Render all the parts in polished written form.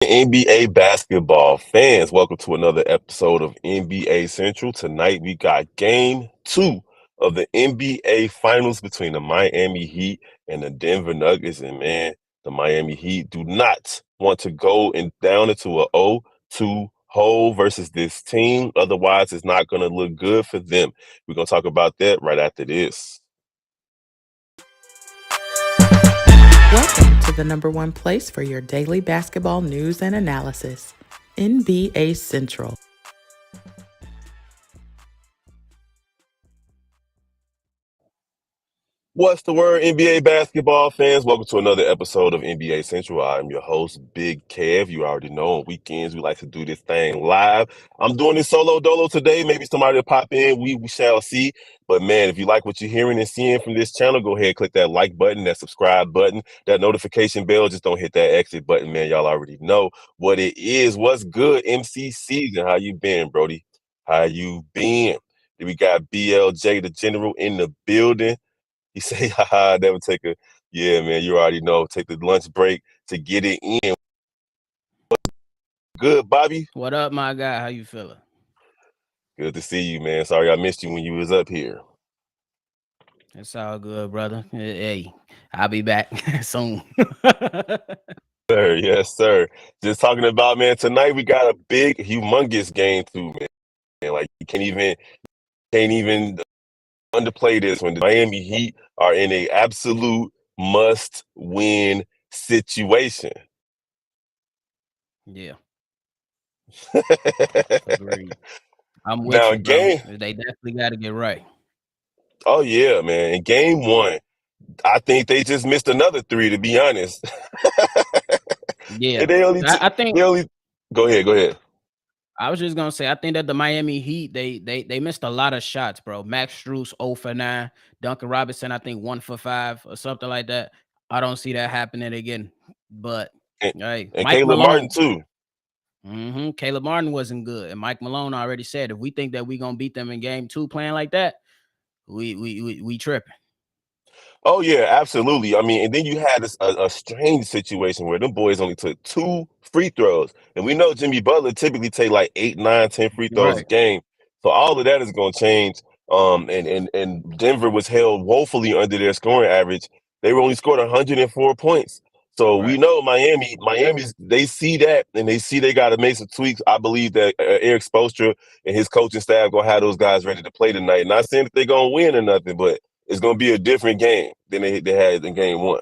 NBA basketball fans, welcome to another episode of NBA Central. Tonight we got game 2 of the NBA Finals between the Miami Heat and the Denver Nuggets. And man, the Miami Heat do not want to go down into a 0-2 hole versus this team. Otherwise, it's not going to look good for them. We're going to talk about that right after this. Welcome to the number one place for your daily basketball news and analysis, NBA Central. What's the word, NBA basketball fans? Welcome to another episode of NBA Central. I'm your host, Big Kev. You already know on weekends we like to do this thing live. I'm doing this solo dolo today. Maybe somebody will pop in. We shall see. But man, if you like what you're hearing and seeing from this channel, go ahead and click that like button, that subscribe button, that notification bell. Just don't hit that exit button, man. Y'all already know what it is. What's good, MC season? How you been, Brody? How you been? We got BLJ, the general, in the building. He say, haha, never take a, yeah, man, you already know, take the lunch break to get it in. Good, Bobby? What up, my guy? How you feeling? Good to see you, man. Sorry I missed you when you was up here. It's all good, brother. Hey, I'll be back soon. Sir, yes, sir. Just talking about, man, tonight we got a big, humongous game too, man. Like, you can't even underplay this when the Miami Heat are in a absolute must-win situation. Yeah, agreed. I'm with Now, you, bro. game, They definitely got to get right. oh yeah, man. In game 1, I think they just missed another 3, to be honest. Yeah, And they only, I, I think they only, go ahead. I was just gonna say I think that the Miami Heat they missed a lot of shots, bro. Max Strus 0 for 9, Duncan Robinson I think 1 for 5 or something like that. I don't see that happening again. But And, hey, and Mike Caleb Martin Malone. too. Caleb Martin wasn't good, and Mike Malone already said if we think that we're gonna beat them in game 2 playing like that, we tripping. Oh yeah, absolutely. I mean, and then you had a strange situation where them boys only took 2 free throws, and we know Jimmy Butler typically take like 8, 9, 10 free throws a Right, game. So all of that is going to change. And Denver was held woefully under their scoring average. They were only scored 104 points. So we right. know Miami's they see that and they see they got to make some tweaks. I believe that Eric Spoelstra and his coaching staff gonna have those guys ready to play tonight. Not saying that they're gonna win or nothing, but it's going to be a different game than they had in game 1.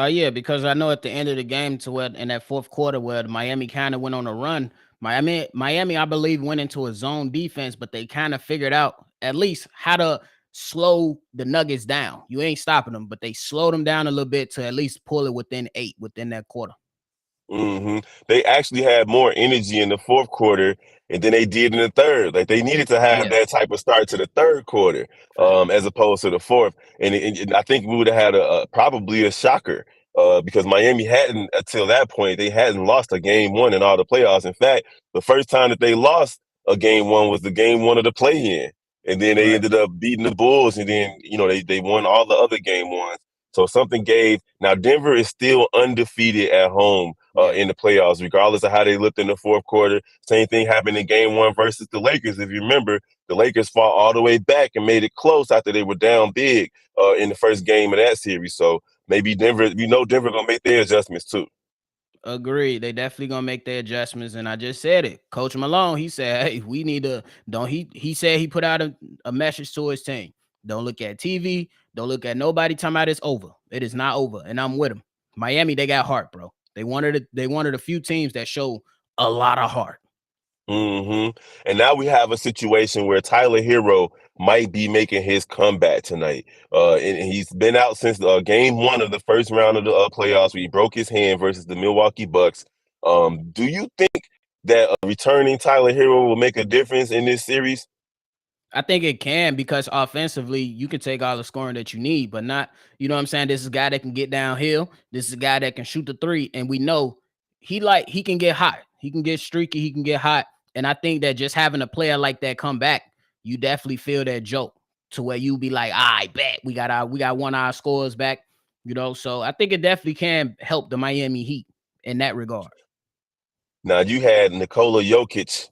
Yeah, because I know at the end of the game to where in that fourth quarter where Miami kind of went on a run. Miami, I believe, went into a zone defense, but they kind of figured out at least how to slow the Nuggets down. You ain't stopping them, but they slowed them down a little bit to at least pull it within 8 within that quarter. They actually had more energy in the fourth quarter and then they did in the third. Like they needed to have Yeah, that type of start to the third quarter, facts. as opposed to the fourth. And I think we would have had probably a shocker, because Miami hadn't until that point they hadn't lost a game 1 in all the playoffs. In fact, the first time that they lost a game 1 was the game 1 of the play-in, and then they Right. ended up beating the Bulls, and then they won all the other game 1s. So something gave. Now Denver is still undefeated at home Yeah. in the playoffs, regardless of how they looked in the fourth quarter. Same thing happened in game 1 versus the Lakers. If you remember, the Lakers fought all the way back and made it close after they were down big in the first game of that series. So maybe Denver, Denver gonna make their adjustments too. Agreed. They definitely gonna make their adjustments. And I just said it. Coach Malone, he said, hey, we need to don't he said he put out a message to his team. Don't look at TV, don't look at nobody talking about it's over. It is not over. And I'm with him. Miami, they got heart, bro. They wanted a few teams that show a lot of heart. hmm And now we have a situation where Tyler Herro might be making his comeback tonight. And he's been out since game 1 of the first round of the playoffs where he broke his hand versus the Milwaukee Bucks. Do you think that returning Tyler Herro will make a difference in this series? I think it can because offensively, you can take all the scoring that you need, but not, you know what I'm saying? This is a guy that can get downhill. This is a guy that can shoot the 3. And we know he can get hot. He can get streaky. He can get hot. And I think that just having a player like that come back, you definitely feel that joke to where you be like, I bet we got one of our scores back, So I think it definitely can help the Miami Heat in that regard. Now you had Nikola Jokic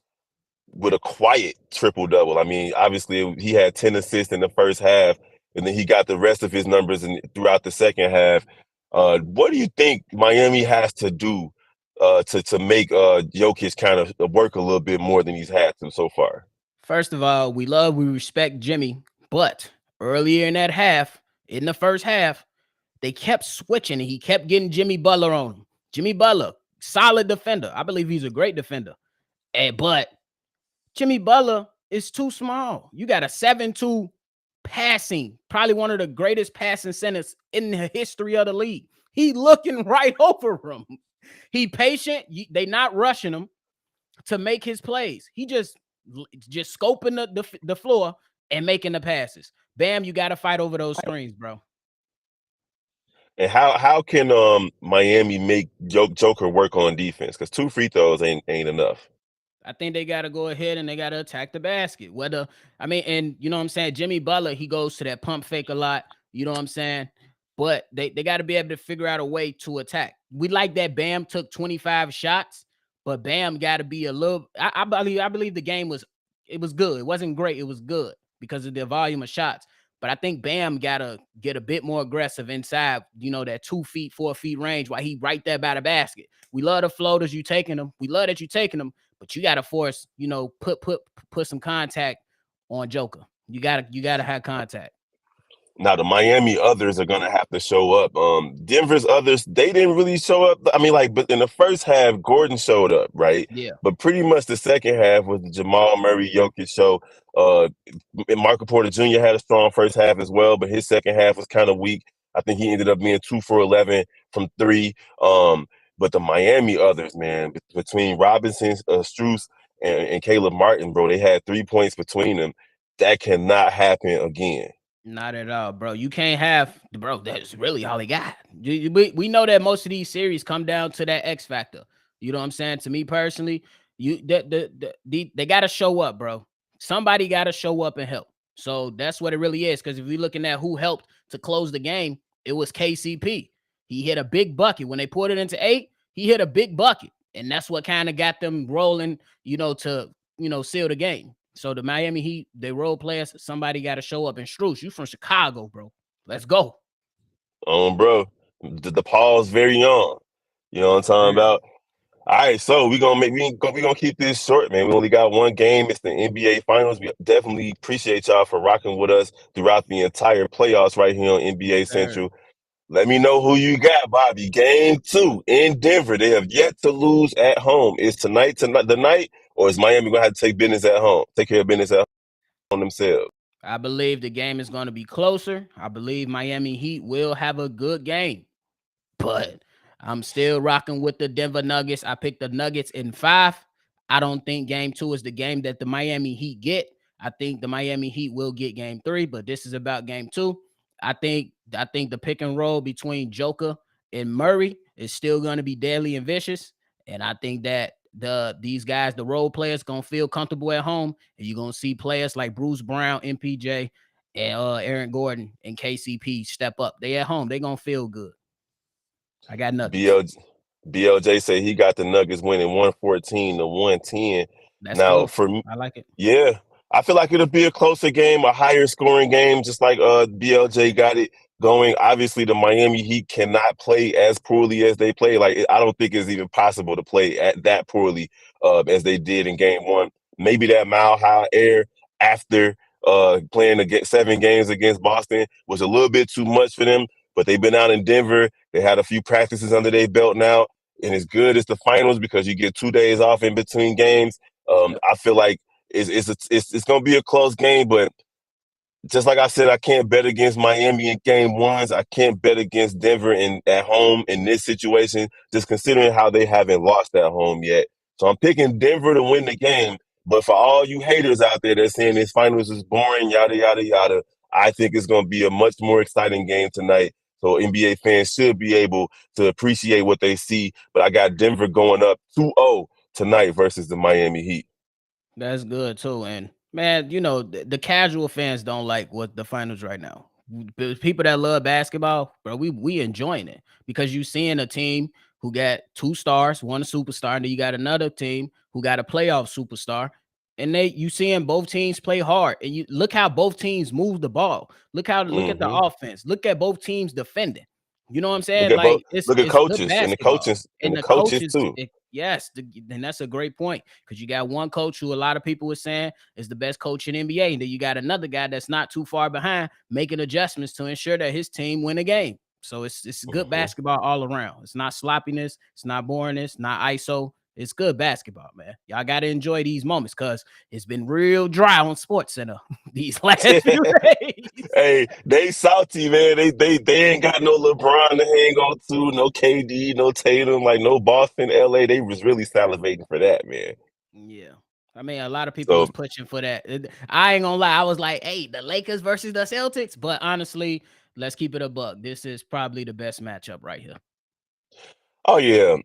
with a quiet triple double. I mean, obviously he had 10 assists in the first half, and then he got the rest of his numbers throughout the second half. What do you think Miami has to do to make Jokic kind of work a little bit more than he's had to so far? First of all, we respect Jimmy, but earlier in that half, in the first half, they kept switching and he kept getting Jimmy Butler on him. Jimmy Butler, solid defender. I believe he's a great defender. But Jimmy Butler is too small. You got a 7'2" passing, probably one of the greatest passing centers in the history of the league. He looking right over him. He patient. They not rushing him to make his plays. He just scoping the floor and making the passes. Bam, you got to fight over those screens, bro. And how can Miami make Joker work on defense? Because 2 free throws ain't enough. I think they got to go ahead and they got to attack the basket. And you know what I'm saying? Jimmy Butler, he goes to that pump fake a lot. You know what I'm saying? But they got to be able to figure out a way to attack. We like that Bam took 25 shots, but Bam got to be a little. I believe the game was good. It wasn't great. It was good because of the volume of shots. But I think Bam got to get a bit more aggressive inside, that 2 feet, 4 feet range while he right there by the basket. We love the floaters you taking them. We love that you taking them, but you got to force, put some contact on Joker. You gotta have contact. Now the Miami others are gonna have to show up. Denver's others, they didn't really show up. I mean, but in the first half, Gordon showed up, right? Yeah. But pretty much the second half was the Jamal Murray Jokic show. And Michael Porter Jr. had a strong first half as well, but his second half was kind of weak. I think he ended up being 2 for 11 from three. But the Miami others, man, between Robinson, Strus, and Caleb Martin, bro, they had 3 points between them. That cannot happen again. Not at all, bro. You can't have, bro. That's really all he got. We know that most of these series come down to that X factor. You know what I'm saying? To me personally, they got to show up, bro. Somebody got to show up and help. So that's what it really is. Because if we're looking at who helped to close the game, it was KCP. He hit a big bucket when they poured it into 8. He hit a big bucket, and that's what kind of got them rolling. To seal the game. So the Miami Heat, they role players, somebody got to show up. And Strus, you from Chicago, bro. Let's go. Bro, the Paul's very young. You know what I'm talking about? All right, so we gonna keep this short, man. We only got one game. It's the NBA Finals. We definitely appreciate y'all for rocking with us throughout the entire playoffs right here on NBA Central. Let me know who you got, Bobby. Game 2 in Denver. They have yet to lose at home. Is tonight the night, or is Miami gonna have to take business at home? Take care of business at home themselves. I believe the game is going to be closer. I believe Miami Heat will have a good game, but I'm still rocking with the Denver Nuggets. I picked the Nuggets in 5. I don't think game 2 is the game that the Miami Heat get. I think the Miami Heat will get game 3, but this is about game 2. I think the pick and roll between Joker and Murray is still going to be deadly and vicious, and I think that these guys, the role players, gonna feel comfortable at home, and you're gonna see players like Bruce Brown, MPJ, and Aaron Gordon and KCP step up. They at home, they gonna feel good. I got Nuggets. BLJ say he got the Nuggets winning 114-110. That's Now, close. for me, I like it. yeah, I feel like it'll be a closer game, a higher scoring game, just like BLJ got it going. Obviously, the Miami Heat cannot play as poorly as they play. Like, I don't think it's even possible to play at that poorly as they did in game 1. Maybe that mile high air after playing to get 7 games against Boston was a little bit too much for them. But they've been out in Denver. They had a few practices under their belt now. And it's good as the finals because you get 2 days off in between games. Yep. I feel like it's going to be a close game, but just like I said, I can't bet against Miami in game 1s. I can't bet against Denver at home in this situation, just considering how they haven't lost at home yet. So I'm picking Denver to win the game. But for all you haters out there that saying this finals is boring, yada, yada, yada, I think it's going to be a much more exciting game tonight. So NBA fans should be able to appreciate what they see. But I got Denver going up 2-0 tonight versus the Miami Heat. That's good too. And man, the casual fans don't like what the finals right now. People that love basketball, bro, we enjoying it because you seeing a team who got 2 stars, one a superstar, and then you got another team who got a playoff superstar. And you seeing both teams play hard, and you look how both teams move the ball. Look at the Hmm. offense. Look at both teams defending. You know what I'm Look saying? at both. Like it's Look at it's good coaches and the basketball. coaches and And the the coaches coaches, too. yes, and that's a great point because you got one coach who a lot of people were saying is the best coach in NBA, and then you got another guy that's not too far behind making adjustments to ensure that his team win a game. So it's good Hmm. basketball all around. It's not sloppiness, it's not boringness, not ISO. It's good basketball, man. Y'all got to enjoy these moments because it's been real dry on Sports Center these last few days. Hey, they salty, man. They ain't got no LeBron to hang on to, no KD, no Tatum, like no Boston, LA. They was really salivating for that, man. Yeah. I mean, a lot of people was So, pushing for that. I ain't gonna lie. I was like, hey, the Lakers versus the Celtics. But honestly, let's keep it a buck. This is probably the best matchup right here. oh yeah.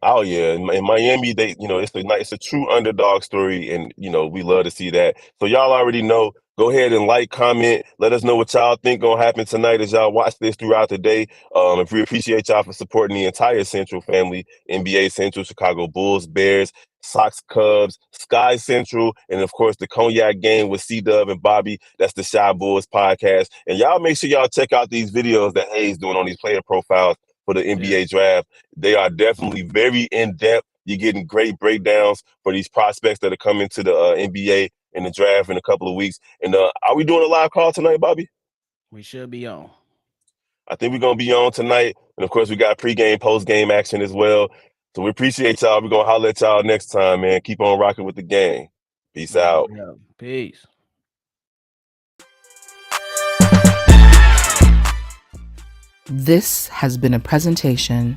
In Miami, they, it's a true underdog story, and we love to see that. So y'all already know. Go ahead and like, comment, let us know what y'all think gonna happen tonight as y'all watch this throughout the day. If we appreciate y'all for supporting the entire Central family, NBA Central, Chicago Bulls, Bears, Sox, Cubs, Sky Central, and of course the Cognac game with C Dub and Bobby. That's the Shy Bulls podcast. And y'all make sure y'all check out these videos that Hayes doing on these player profiles for the NBA Yes, draft. They are definitely very in depth. You're getting great breakdowns for these prospects that are coming to the NBA in the draft in a couple of weeks. And are we doing a live call tonight, Bobby? we should be on. I think we're gonna be on tonight, and of course we got pregame, postgame action as well. So we appreciate y'all. We're gonna holler at y'all next time, man. Keep on rocking with the game. Peace No out. doubt. Peace. This has been a presentation